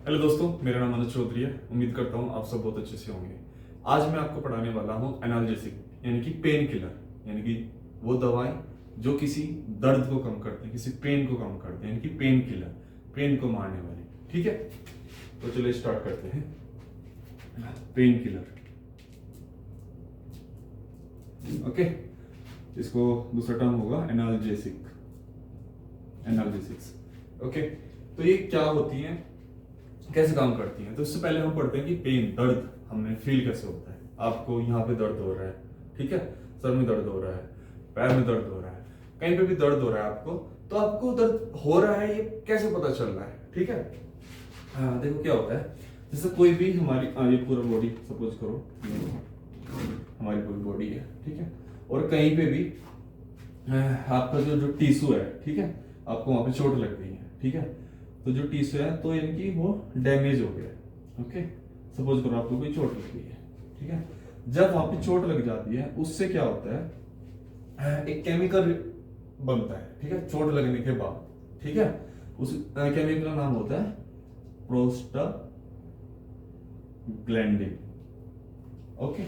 Hello दोस्तों, मेरा नाम अनुज चौधरी है। उम्मीद करता हूँ आप सब बहुत अच्छे से होंगे। आज मैं आपको पढ़ाने वाला हूँ एनाल्जेसिक यानी कि पेन किलर, यानी कि वो दवाएं जो किसी दर्द को कम करते हैं, किसी पेन को कम करते हैं, यानी कि पेन किलर, पेन को मारने वाली। ठीक है, तो चलिए स्टार्ट करते हैं। Pain killer, okay. इसको दूसरा टर्म होगा एनाल्जेसिक, एनाल्जेसिक्स। ओके, तो ये क्या होती हैं, कैसे काम करती हैं? तो इससे पहले हम पढ़ते हैं कि पेन, दर्द हमने फील कैसे होता है। आपको यहाँ पे दर्द हो रहा है, ठीक है, सर में दर्द हो रहा है, पैर में दर्द हो रहा है, कहीं पे भी दर्द हो रहा है आपको, तो आपको दर्द हो रहा है ये कैसे पता चल रहा है? ठीक है, देखो क्या होता है, जैसे कोई भी हमारी ये पूरा बॉडी सपोज करो, हमारी पूरी बॉडी है, ठीक है, और कहीं पे भी आपका जो जो टिश्यू है, ठीक है, आपको वहां पे चोट लग गई है, ठीक है, तो जो टिश्यू है तो यानी कि वो डैमेज हो गया। ओके, सपोज करो आपको कोई चोट लग गई है, ठीक है, जब वहां पे चोट लग जाती है उससे क्या होता है, एक केमिकल बनता है, ठीक है, चोट लगने के बाद, ठीक है, उस केमिकल का नाम होता है प्रोस्टाग्लैंडिन। ओके,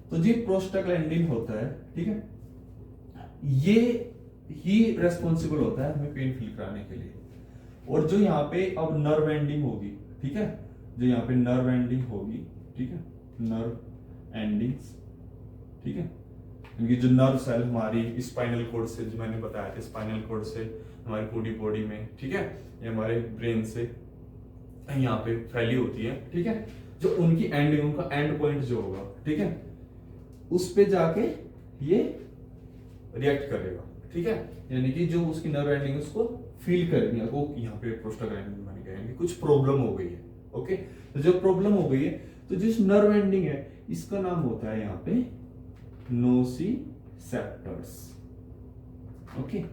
तो जी प्रोस्टाग्लैंडिन होता है, ठीक है, ये ही रेस्पॉन्सिबल होता है हमें पेन फील कराने के लिए। और जो यहाँ पे अब नर्व एंडिंग होगी, ठीक है, जो यहाँ पे नर्व एंडिंग होगी, ठीक है, नर्व एंडिंग्स, ठीक है, इनकी जो नर्व सेल हमारी स्पाइनल कॉर्ड से, जो मैंने बताया था, स्पाइनल कॉर्ड से हमारी पूरी बॉडी में, ठीक है, ये हमारे ब्रेन से यहाँ पे फैली होती है, ठीक है, जो उनकी एंडिंग, उनका एंड पॉइंट जो होगा, ठीक है, उस पे जाके ये रिएक्ट करेगा, ठीक है, यानी कि जो उसकी नर्व एंडिंग है उसको फील करेंगे, वो यहाँ पे प्रोस्टाग्लैंडिन बन गया, यानी कुछ प्रॉब्लम हो गई है। ओके, तो जब प्रॉब्लम हो गई है तो जिस नर्व एंडिंग है इसका नाम होता है यहाँ पे नोसिसेप्टर्स। ओके,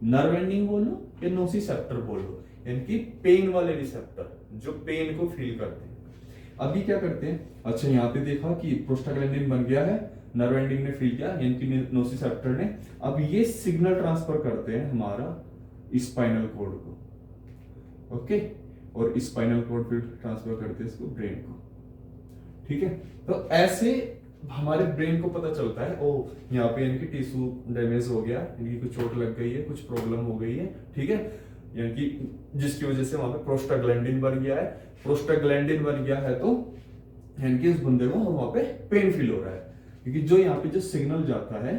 नर्व एंडिंग बोलो या नोसिसेप्टर बोलो, यानी कि पेन वाले रिसेप्टर जो पेन को फील करते हैं। अभी क्या करते हैं, अच्छा यहाँ पे देखा कि प्रोस्टाग्लैंडिन बन गया है, नर्व एंडिंग ने फील किया, यानी कि नोसिसेप्टर ने, अब ये सिग्नल ट्रांसफर करते हैं हमारा स्पाइनल कॉर्ड को। ओके, और स्पाइनल कॉर्ड फिर ट्रांसफर करते हैं इसको ब्रेन को, ठीक है, तो ऐसे हमारे ब्रेन को पता चलता है, ओ यहाँ पे यानी कि टिश्यू डैमेज हो गया, यानी कि कुछ चोट लग गई है, कुछ प्रॉब्लम हो गई है, ठीक है, यानी कि जिसकी वजह से वहां पे प्रोस्टाग्लैंडिन बन गया है। प्रोस्टाग्लैंडिन बन गया है तो यानी कि उस बंदे को वहां पे पेन फील हो रहा है, क्योंकि जो यहाँ पे जो सिग्नल जाता है,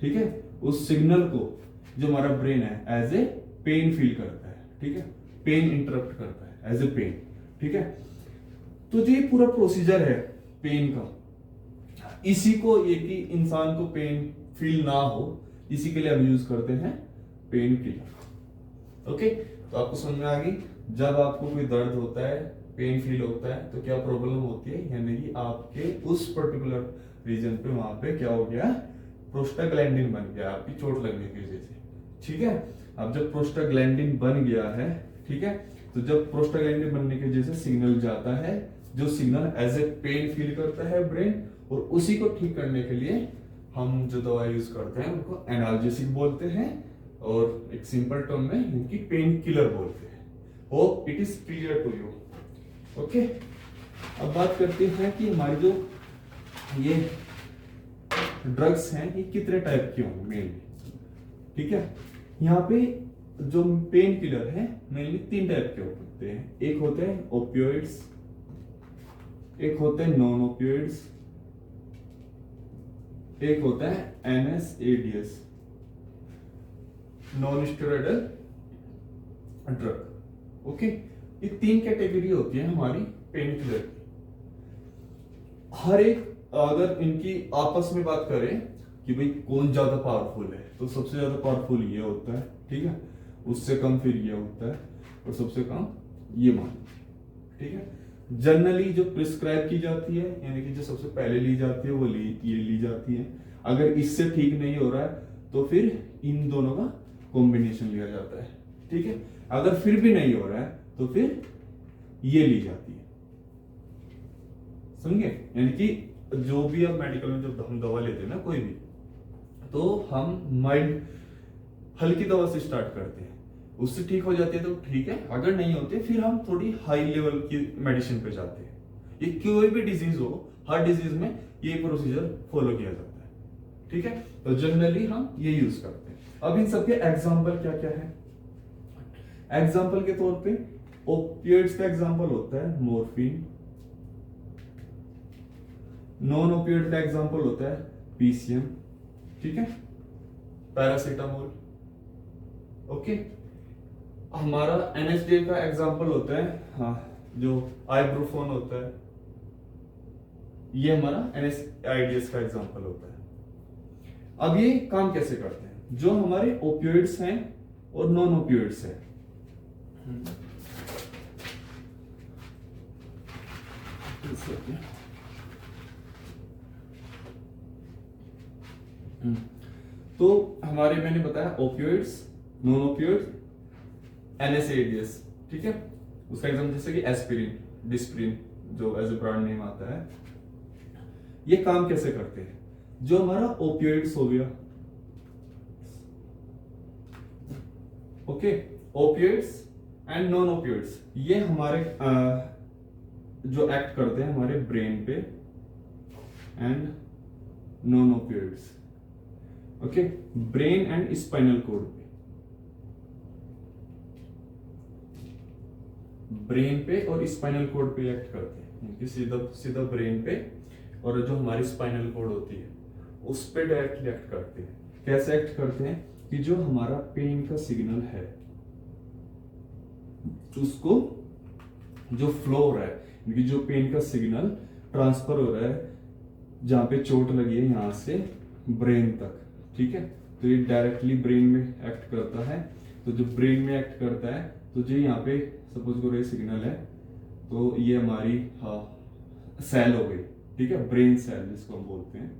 ठीक है, उस सिग्नल को जो हमारा ब्रेन है एज ए पेन फील करता है, ठीक है, पेन इंटरप्ट करता है एज ए पेन, ठीक है। तो जो ये पूरा प्रोसीजर है पेन का, इसी को, ये कि इंसान को पेन फील ना हो, इसी के लिए हम यूज करते हैं पेन किलर। ओके, तो आपको समझ में आ गई, जब आपको कोई दर्द होता है, पेन फील होता है, तो क्या प्रॉब्लम होती है, यानी कि आपके उस पर्टिकुलर रीजन पे वहां पे क्या हो गया, प्रोस्टाग्लैंडिन बन गया आपकी चोट लगने की वजह से, ठीक है। अब जब प्रोस्टाग्लैंडिन बन गया है, ठीक है, तो जब प्रोस्टाग्लैंडिन बनने की वजह से सिग्नल जाता है, जो signal as a pain feel करता है ब्रेन, और उसी को ठीक करने के लिए हम जो दवा यूज करते हैं उनको एनाल्जेसिक बोलते हैं, और एक सिंपल टर्म में इनकी पेन किलर बोलते हैं। Hope it is clear to you. Okay, अब बात करते हैं कि हमारी जो ये ड्रग्स हैं ये कितने टाइप के होंगे मेनली, ठीक है। यहाँ पे जो पेन किलर है मेनली 3 टाइप के होते हैं, एक होते हैं ओपियोइड्स, एक होते हैं नॉन ओपियोइड्स, एक होता है NSAIDs, non steroidal drug. Okay, ये 3 कैटेगरी होती है हमारी पेन किलर की। हर एक, अगर इनकी आपस में बात करें कि भाई कौन ज्यादा पावरफुल है, तो सबसे ज्यादा पावरफुल ये होता है, ठीक है, उससे कम फिर ये होता है, और सबसे कम ये मान, ठीक है। जनरली जो प्रिस्क्राइब की जाती है, यानी कि जो सबसे पहले ली जाती है वो ये ली जाती है। अगर इससे ठीक नहीं हो रहा है तो फिर इन दोनों का कॉम्बिनेशन लिया जाता है, ठीक है। अगर फिर भी नहीं हो रहा है तो फिर ये ली जाती है, समझे। यानी कि जो भी आप मेडिकल में जब हम दवा लेते हैं ना कोई भी, तो हम माइल्ड हल्की दवा से स्टार्ट करते हैं, उससे ठीक हो जाती है तो ठीक है, अगर नहीं होती फिर हम थोड़ी हाई लेवल की मेडिसिन पे जाते हैं। ये कोई भी डिजीज हो, हर डिजीज में ये प्रोसीजर फॉलो किया जाता है, ठीक है। तो जनरली हम ये यूज करते हैं। अब इन सबके एग्जाम्पल क्या क्या है? एग्जाम्पल के तौर पे ओपिएट्स का एग्जाम्पल होता है मॉर्फिन, नॉन ओपिएट का एग्जाम्पल होता है पीसीएम, ठीक है, पैरासीटामोल, ओके। हमारा एनएसडी का एग्जाम्पल होता है, हाँ, जो आइब्रोफोन होता है, ये हमारा एनएसआईडीएस का एग्जाम्पल होता है। अब ये काम कैसे करते हैं? जो हमारे ओपियोइड्स हैं और नॉन ओपियोइड्स हैं, तो हमारे मैंने बताया ओपियोइड्स, नॉन ओपियोइड्स, एनएसएडीएस, ठीक है। उसका एग्जाम्पल जैसे कि एस्पिरिन, डिस्प्रिन, जो एज ए ब्रांड नेम आता है। ये काम कैसे करते हैं? जो हमारा ओपियोइड्स हो गया, okay, opioids and non opioids, ये हमारे जो एक्ट करते हैं हमारे ब्रेन पे, and non opioids, okay, brain and spinal cord पे, ब्रेन पे और स्पाइनल कोड पे एक्ट करते हैं, सीधा सीधा ब्रेन पे, और जो हमारी स्पाइनल कोड होती है उस पे डायरेक्टली एक्ट करते हैं। कैसे एक्ट करते हैं? कि जो हमारा पेन का सिग्नल है उसको जो फ्लो हो रहा है, क्योंकि जो पेन का सिग्नल ट्रांसफर हो रहा है जहां पे चोट लगी है यहां से ब्रेन तक, ठीक है, तो ये डायरेक्टली ब्रेन में एक्ट करता है। तो जो ब्रेन में एक्ट करता है तो जो यहाँ पे सपोज करो ये सिग्नल है, तो ये हमारी सेल हो गई, ठीक है, ब्रेन सेल जिसको हम बोलते हैं,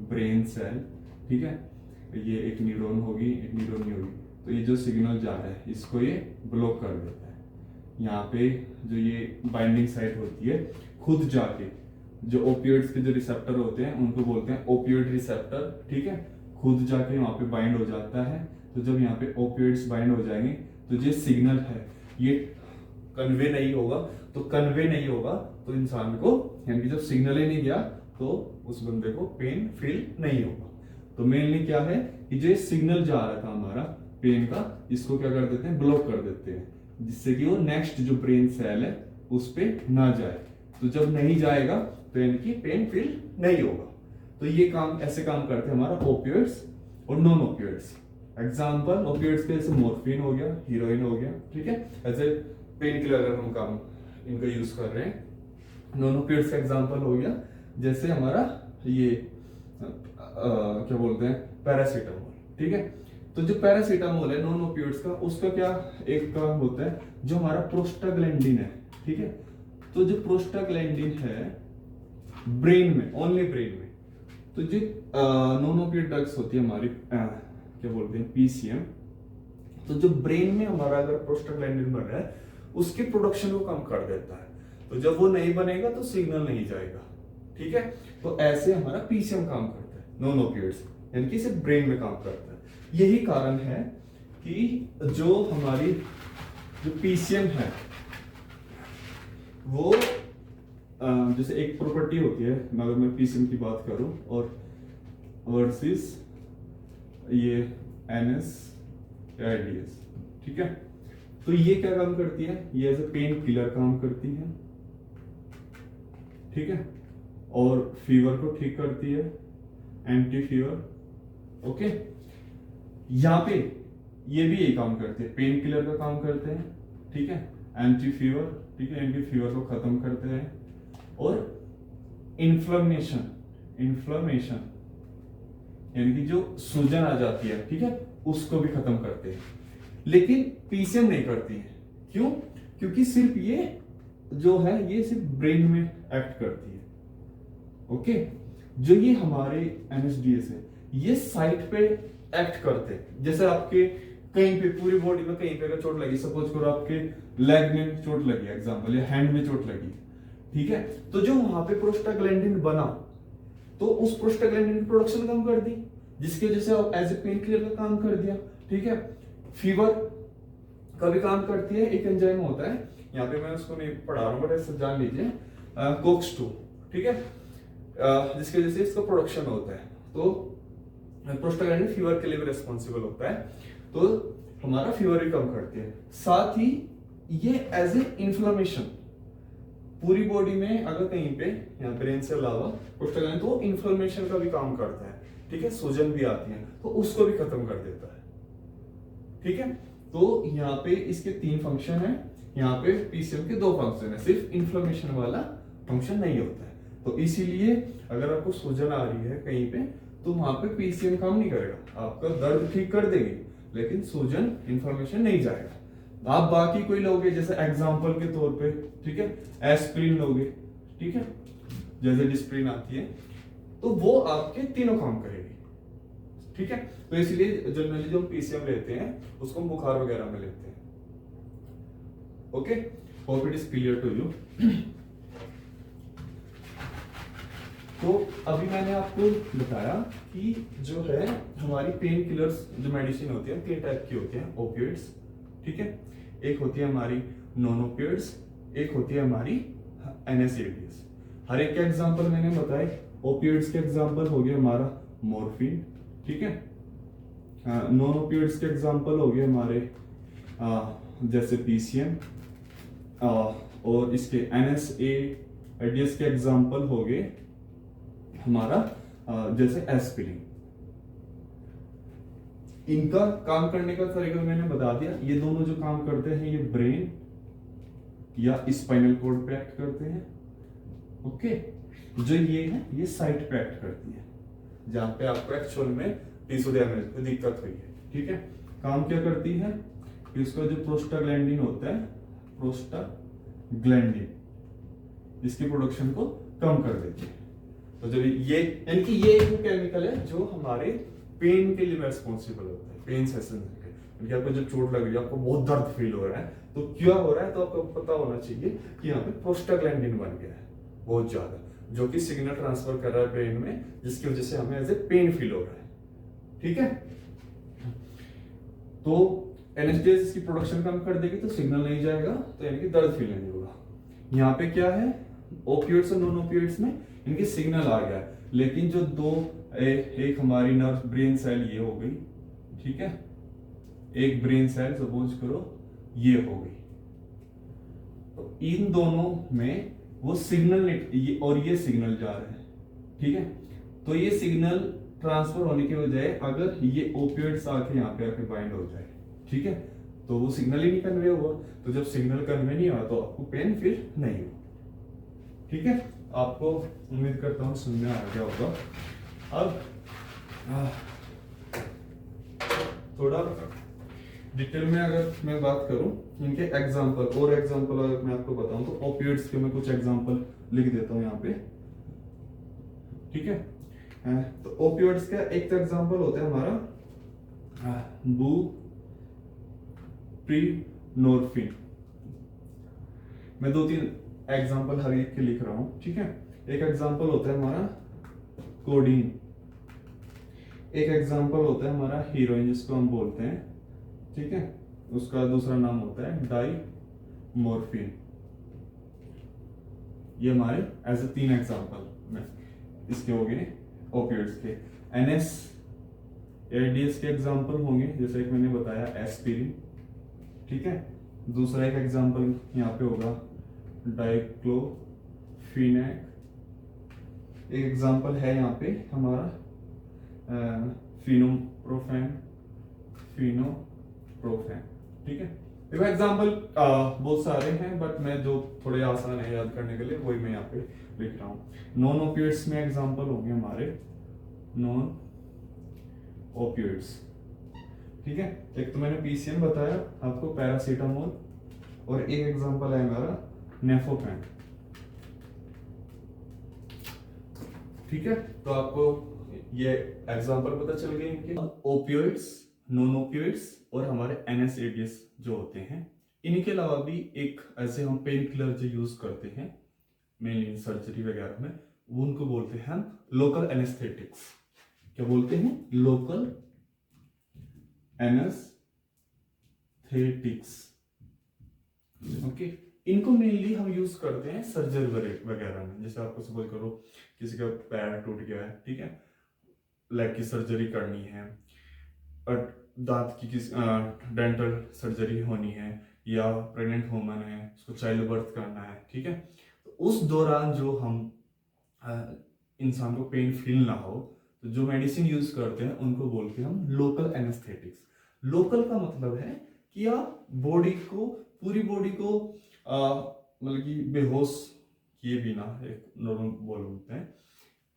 ब्रेन सेल, ठीक है। ये एक न्यूरॉन होगी, एक न्यूरॉन नहीं होगी, तो ये जो सिग्नल जा रहा है इसको ये ब्लॉक कर देता है। यहाँ पे जो ये बाइंडिंग साइट होती है खुद जाके जो ओपियोइड्स के जो रिसेप्टर होते हैं उनको बोलते हैं ओपियोइड रिसेप्टर, ठीक है, खुद जाके वहां पे बाइंड हो जाता है। तो जब यहाँ पे ओपियोइड्स बाइंड हो जाएंगे तो जो सिग्नल है ये कन्वे नहीं होगा, तो इंसान को, यानी कि जब सिग्नल ही नहीं गया तो उस बंदे को पेन फील नहीं होगा। तो मेनली क्या है कि जो सिग्नल जा रहा था हमारा पेन का, इसको क्या कर देते हैं, ब्लॉक कर देते हैं, जिससे कि वो नेक्स्ट जो ब्रेन सेल है उस पे ना जाए। तो जब नहीं जाएगा तो यानी कि पेन फील नहीं होगा। तो ये काम ऐसे काम करते हैं हमारा ओपियोइड्स और नॉन ओपियोइड्स। एग्जाम्पल ओपियोइड्स के जैसे मॉर्फिन हो गया, हीरोइन हो गया, ठीक है, एज ए पेन किलर अगर हम काम इनका यूज कर रहे हैं। नॉन ओपियोइड्स का एग्जाम्पल हो गया जैसे हमारा ये क्या बोलते हैं, पैरासीटामोल, ठीक है। तो जो पैरासीटामोल है नॉन ओपियोइड्स का, उसका क्या एक काम होता है, जो हमारा प्रोस्टाग्लैंडिन है, ठीक है। तो जो प्रोस्टाग्लैंडिन है ब्रेन में, ओनली ब्रेन में, तो जो नॉन ओपियोइड ड्रग्स होती है हमारी क्या बोलते हैं, पीसीएम, तो जो ब्रेन में हमारा अगर प्रोस्टाग्लैंडिन बन रहा है उसके प्रोडक्शन को कम कर देता है। तो जब वो नहीं बनेगा तो सिग्नल नहीं जाएगा, ठीक है। तो ऐसे हमारा पीसीएम काम करता है, नॉन ओपियोइड्स, यानी कि सिर्फ ब्रेन में काम करता है। यही कारण है कि जो हमारी जो पीसीएम है वो जैसे एक प्रॉपर्टी होती है, अगर मैं पीसीएम की बात करूं और वर्सेस ये एनएसआईडीएस, ठीक है, तो ये क्या काम करती है, ये एज ए पेन किलर काम करती है, ठीक है, और फीवर को ठीक करती है, एंटी फीवर, ओके। यहाँ पे ये भी यही काम करते हैं, पेन किलर का काम करते हैं, ठीक है, एंटी फीवर, ठीक है, एंटी फीवर को खत्म करते हैं, और इन्फ्लेमेशन यानी कि जो सूजन आ जाती है, ठीक है, उसको भी खत्म करते हैं। लेकिन पीसीएम नहीं करती है, क्यों? क्योंकि सिर्फ ये जो है ये सिर्फ ब्रेन में एक्ट करती है, ओके। जो ये हमारे एनएसडीएस है ये साइट पे एक्ट करते हैं। जैसे आपके कहीं पे पूरी बॉडी में कहीं पे अगर चोट लगी, सपोज करो आपके लेग में चोट लगी एग्जांपल, या हैंड में चोट लगी, ठीक है, तो जो वहां पे प्रोस्टाग्लैंडिन बना तो उस प्रोस्टाग्लैंडिन की प्रोडक्शन कम कर दी, जिसकी वजह से एज ए पेन किलर का काम कर दिया, ठीक है। फीवर का भी काम करती है। एक एंजाइम होता है, यहाँ पे मैं उसको नहीं पढ़ा रहा हूँ बट ऐसे जान लीजिए, कोक्स 2, ठीक है, जिसकी वजह से इसका प्रोडक्शन होता है। तो प्रोस्टाग्लैंडिन फीवर के लिए भी रिस्पॉन्सिबल होता है, तो हमारा फीवर भी कम करती है। साथ ही ये एज ए इन्फ्लामेशन पूरी बॉडी में अगर कहीं पे या ब्रेन से अलावा प्रोस्टाग्लैंडिन तो इन्फ्लामेशन का भी काम करता है, ठीक है, सूजन भी आती है तो उसको भी खत्म कर देता है, ठीक है। तो यहाँ पे इसके 3 फंक्शन है, यहाँ पे पीसीएम के 2 फंक्शन है, सिर्फ इन्फ्लामेशन वाला फंक्शन नहीं होता है। तो इसीलिए अगर आपको सूजन आ रही है कहीं पे तो वहां पे पीसीएम काम नहीं करेगा, आपका दर्द ठीक कर देगी लेकिन सूजन इन्फ्लामेशन नहीं जाएगा। आप बाकी कोई लोगे जैसे एग्जांपल के तौर पे, ठीक है, एस्प्रिन लोगे, ठीक है, जैसे डिस्प्रिन आती है, तो वो आपके तीनों काम करेगी, ठीक है। तो इसलिए जनरली जो पीसीएम लेते हैं उसको हम बुखार वगैरह में लेते हैं। Okay, hope it is clear to you. तो अभी मैंने आपको बताया कि जो है हमारी पेन किलर्स जो मेडिसिन होती है 3 टाइप की होती है, ओपियोइड्स, ठीक है, एक होती है हमारी नॉन ओपियोइड्स, एक होती है हमारी एनएसएडीएस। हर एक के एग्जांपल मैंने बताए। ओपियोइड्स के एग्जांपल हो गया हमारा मॉर्फिन, ठीक है, नॉन ओपियोइड्स के एग्जांपल हो गए हमारे जैसे पीसीएम, और इसके एनएसएडीएस के एग्जांपल हो गए हमारा जैसे एस्पिरिन। इनका काम करने का तरीका मैंने बता दिया। ये दोनों जो काम करते हैं ये ब्रेन या स्पाइनल कॉर्ड पे एक्ट करते हैं, ओके। जो ये है ये साइट पे एक्ट करती है, जहां पे आपको एक्चुअल में टिश्यू को दिक्कत हुई है, ठीक है। काम क्या करती है कि इसका जो प्रोस्टाग्लैंडिन होता है, प्रोस्टाग्लैंडिन इसकी प्रोडक्शन को कम कर देती है। तो जब ये यानी कि ये एक केमिकल है जो हमारे पेन के लिए रिस्पॉन्सिबल होता है, पेन सेशन के। आपको जब चोट लग रही है, आपको बहुत दर्द फील हो रहा है, तो क्या हो रहा है, तो आपको पता होना चाहिए कि यहाँ पे प्रोस्टाग्लैंडिन बन गया है बहुत ज्यादा, जो कि सिग्नल ट्रांसफर कर रहा है ब्रेन में, जिसकी वजह से हमें एज ए पेन फील हो रहा है, ठीक है। तो एनएसडीएस इसकी प्रोडक्शन कम कर देगी तो सिग्नल नहीं जाएगा, तो यानी कि दर्द फील नहीं होगा। यहाँ पे क्या है, ओपियोइड्स और नॉन ओपियोइड्स में इनकी सिग्नल आ गया, लेकिन जो दो एक हमारी नर्व ब्रेन सेल ये हो गई, ठीक है, एक ब्रेन सेल सपोज करो ये हो गई, तो इन दोनों में वो सिग्नल ये और ये सिग्नल जा रहा है, ठीक है। तो ये सिग्नल ट्रांसफर होने के बजाय अगर ये ओपियोइड्स आके यहाँ पे आके बाइंड हो जाए, ठीक है, तो वो सिग्नल ही नहीं कन्वे हुआ। तो जब सिग्नल कन्वे नहीं हुआ तो आपको पेन फील नहीं हुआ, ठीक है। आपको उम्मीद करता हूँ समझ में आ गया होगा। अब थोड़ा डिटेल में अगर मैं बात करूं इनके एग्जांपल और एग्जांपल अगर मैं आपको बताऊं तो ओपियोइड्स के मैं कुछ एग्जांपल लिख देता हूं यहाँ पे, ठीक है। तो ओपियोइड्स का एक एग्जांपल होता है हमारा बुप्रीनोरफिन। मैं 2-3 एग्जांपल हर एक के लिख रहा हूं, ठीक है। एक एग्जांपल होता है हमारा कोडीन, एक एग्जांपल होता है हमारा हीरोइन जिसको हम बोलते हैं, ठीक है, उसका दूसरा नाम होता है डाइमोर्फिन। ये हमारे ऐसे 3 एग्जांपल में इसके हो गए ओपियोइड्स के। एनएसएडीएस के एग्जांपल होंगे जैसे एक मैंने बताया एस्पिरिन, ठीक है। दूसरा एक एग्जांपल यहाँ पे होगा डाइक्लोफिनेक। एक एग्जांपल है यहाँ पे हमारा फिनोप्रोफेन, ठीक है। देखो एग्जांपल बहुत सारे हैं बट मैं जो थोड़े आसान है याद करने के लिए वही मैं यहाँ पे लिख रहा हूँ। नॉन ओपियोइड्स में एग्जांपल होंगे हमारे नॉन ओपियोइड्स, ठीक है। एक तो मैंने पीसीएम बताया आपको, पैरासीटामोल, और एक एग्जांपल है हमारा नेफोपेन, ठीक है। तो आपको ये एग्जांपल पता चल गए इनके। ओपियोइड्स, नॉन ओपियोइड्स और हमारे एनएसएडीएस जो होते हैं, इनके अलावा भी एक ऐसे हम पेन किलर जो यूज करते हैं मेनली सर्जरी वगैरह में, वो उनको बोलते हैं हम लोकल एनेस्थेटिक्स। क्या बोलते हैं? Local anaesthetics. ओके, इनको मेनली हम यूज करते हैं सर्जरी वगैरह में। जैसे आपको सपोज करो किसी का पैर टूट गया है, ठीक है, लेग की सर्जरी करनी है, और दांत की किस डेंटल सर्जरी होनी है, या प्रेग्नेंट वुमन है उसको चाइल्ड बर्थ करना है, ठीक है, तो उस दौरान जो हम इंसान को पेन फील ना हो तो जो मेडिसिन यूज करते हैं उनको बोलते हैं हम लोकल एनेस्थेटिक्स। लोकल का मतलब है कि आप बॉडी को, पूरी बॉडी को मतलब कि बेहोश किए बिना, एक नॉर्मल बोलते हैं,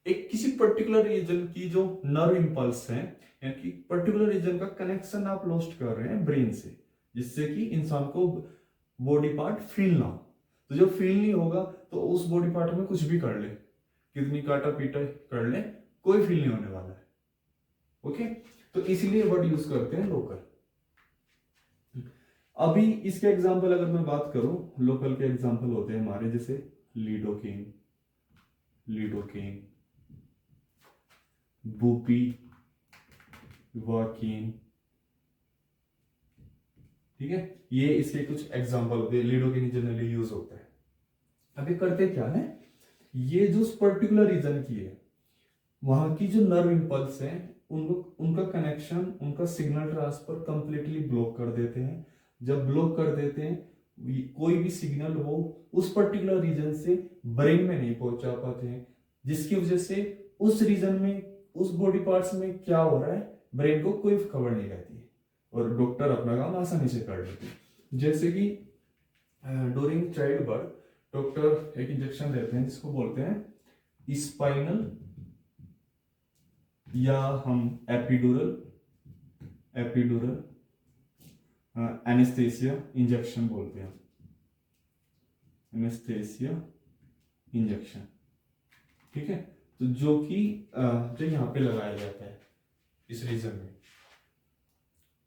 एक किसी पर्टिकुलर रीजन की जो नर्व इंपल्स है, यानी कि पर्टिकुलर रीजन का कनेक्शन आप लॉस्ट कर रहे हैं ब्रेन से, जिससे कि इंसान को बॉडी पार्ट फील ना हो। तो जब फील नहीं होगा तो उस बॉडी पार्ट में कुछ भी कर ले, कितनी काटा पीटा कर ले, कोई फील नहीं होने वाला है। ओके, तो इसलिए वर्ड यूज करते हैं लोकल। अभी इसके एग्जांपल अगर मैं बात करूं, लोकल के एग्जांपल होते हैं हमारे जैसे लीडोकेन, बुपी वाकीन, ठीक है, ये इसके कुछ एग्जांपल होते हैं। लीडोकेन जनरली यूज होता है। अभी करते क्या है, ये जो पर्टिकुलर रीजन की है वहां की जो नर्व इंपल्स है उनको, उनका कनेक्शन, उनका सिग्नल ट्रांसफर कंप्लीटली ब्लॉक कर देते हैं। जब ब्लॉक कर देते हैं कोई भी सिग्नल वो उस पर्टिकुलर रीजन से ब्रेन में नहीं पहुंचा पाते हैं, जिसकी वजह से उस रीजन में, उस बॉडी पार्ट्स में क्या हो रहा है ब्रेन को कोई खबर नहीं रहती है, और डॉक्टर अपना काम आसानी से कर लेते हैं। जैसे कि ड्यूरिंग चाइल्ड बर्थ डॉक्टर एक इंजेक्शन देते हैं जिसको बोलते हैं स्पाइनल, या हम एपिडुरल एनेस्थेसिया इंजेक्शन बोलते हैं, एनेस्थेसिया इंजेक्शन, ठीक है। तो जो कि जो यहाँ पे लगाया जाता है इस रीजन में,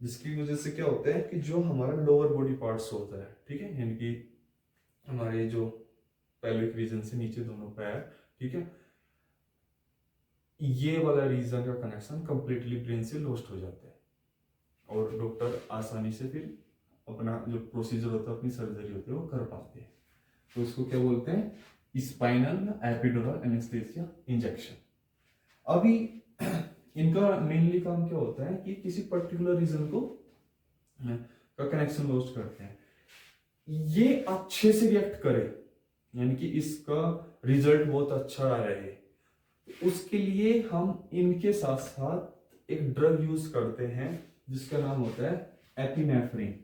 जिसकी वजह से क्या होता है कि जो हमारा लोअर बॉडी पार्ट्स होता है, ठीक है, यानी कि हमारे जो पेल्विक रीजन से नीचे दोनों पैर, ठीक है, ये वाला रीजन का कनेक्शन कंप्लीटली ब्रेन से लॉस्ट हो जाता है, और डॉक्टर आसानी से फिर अपना जो प्रोसीजर होता है, अपनी सर्जरी होती है वो कर पाते हैं। तो इसको क्या बोलते हैं, स्पाइनल एपिडुरल एनेस्थेसिया इंजेक्शन। अभी इनका मेनली काम क्या होता है कि किसी पर्टिकुलर रीजन को का कनेक्शन लॉस्ट करते हैं, ये अच्छे से रिएक्ट करे, यानी कि इसका रिजल्ट बहुत अच्छा रहे, उसके लिए हम इनके साथ साथ एक ड्रग यूज करते हैं जिसका नाम होता है एपिनेफ्रिन।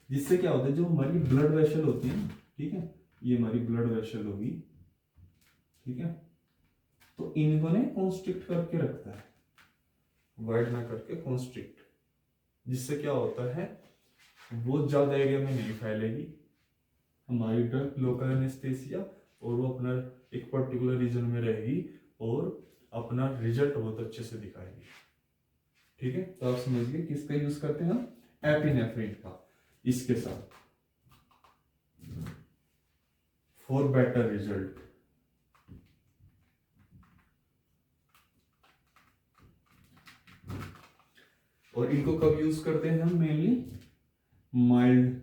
जिससे क्या होता है, जो हमारी ब्लड वेसल होती है, ठीक है, ये हमारी ब्लड वेसल होगी, ठीक है, तो इनको ने कॉन्स्ट्रिक्ट करके रखता है, वाइड ना करके कॉन्स्ट्रिक्ट, जिससे क्या होता है वो ज्यादा एरिया में नहीं फैलेगी हमारी ड्रग लोकल एनेस्थेसिया, और वो अपना एक पर्टिकुलर रीजन में रहेगी और अपना रिजल्ट बहुत अच्छे से दिखाएगी, ठीक है। तो आप समझिए किसका यूज करते हैं हम, एपिनेफ्रिन का, इसके साथ फॉर बेटर रिजल्ट। और इनको कब यूज करते हैं हम, mainly mild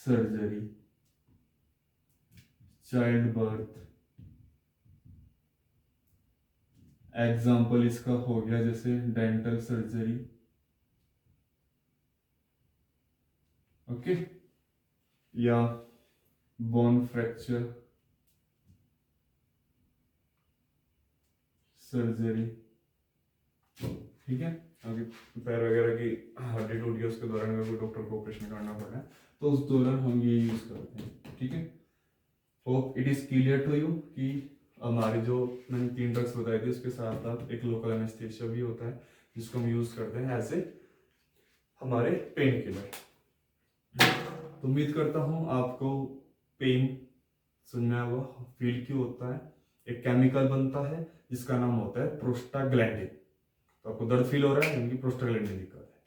surgery, child birth, example इसका हो गया जैसे डेंटल सर्जरी, ओके, या बोन फ्रैक्चर सर्जरी, ठीक है। अभी पैर वगैरह की हड्डी टूट गई उसके दौरान अगर कोई डॉक्टर को ऑपरेशन करना पड़ा है तो उस दौरान हम ये यूज करते हैं, ठीक है। Hope it is clear to you कि हमारे जो मैंने 3 ड्रग्स बताए थे उसके साथ साथ एक लोकल एनेस्थेसिया भी होता है जिसको हम यूज करते हैं ऐसे हमारे पेन किलर। तो उम्मीद करता हूँ आपको पेन समझ में आया होगा, फील क्यों होता है। एक केमिकल बनता है जिसका नाम होता है प्रोस्टाग्लैंडिन। तो आपको दर्द फील हो रहा है यानी कि प्रोस्टाग्लैंडिन दिक्कत है,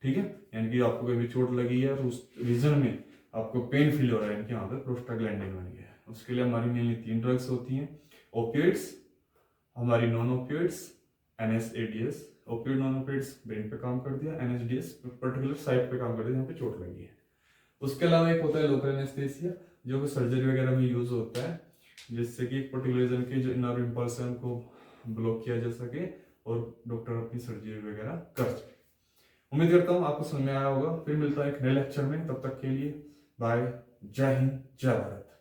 ठीक है, यानी कि आपको कभी चोट लगी है और उस रीजन में आपको पेन फील हो रहा है, यानी कि वहां पे प्रोस्टाग्लैंडिन बन गया है। उसके लिए हमारी मेनली 3 ड्रग्स होती हैं, ओपिएट्स, हमारी non opiates NSAIDs, opioid non opioids brain पे काम कर दिया, NSDs पर्टिकुलर साइट पे काम कर दिया जहाँ पे चोट लगी है। उसके अलावा एक होता है लोकल एनेस्थेसिया, जो कि सर्जरी वगैरह में यूज होता है, जिससे कि एक पर्टिकुलर रीजन के जो नर्व इंपल्स है उनको ब्लॉक किया जा सके और डॉक्टर अपनी सर्जरी वगैरह कर सके। उम्मीद करता हूँ आपको समझ में आया होगा। फिर मिलता है एक नए लेक्चर में, तब तक के लिए बाय, जय हिंद, जय भारत।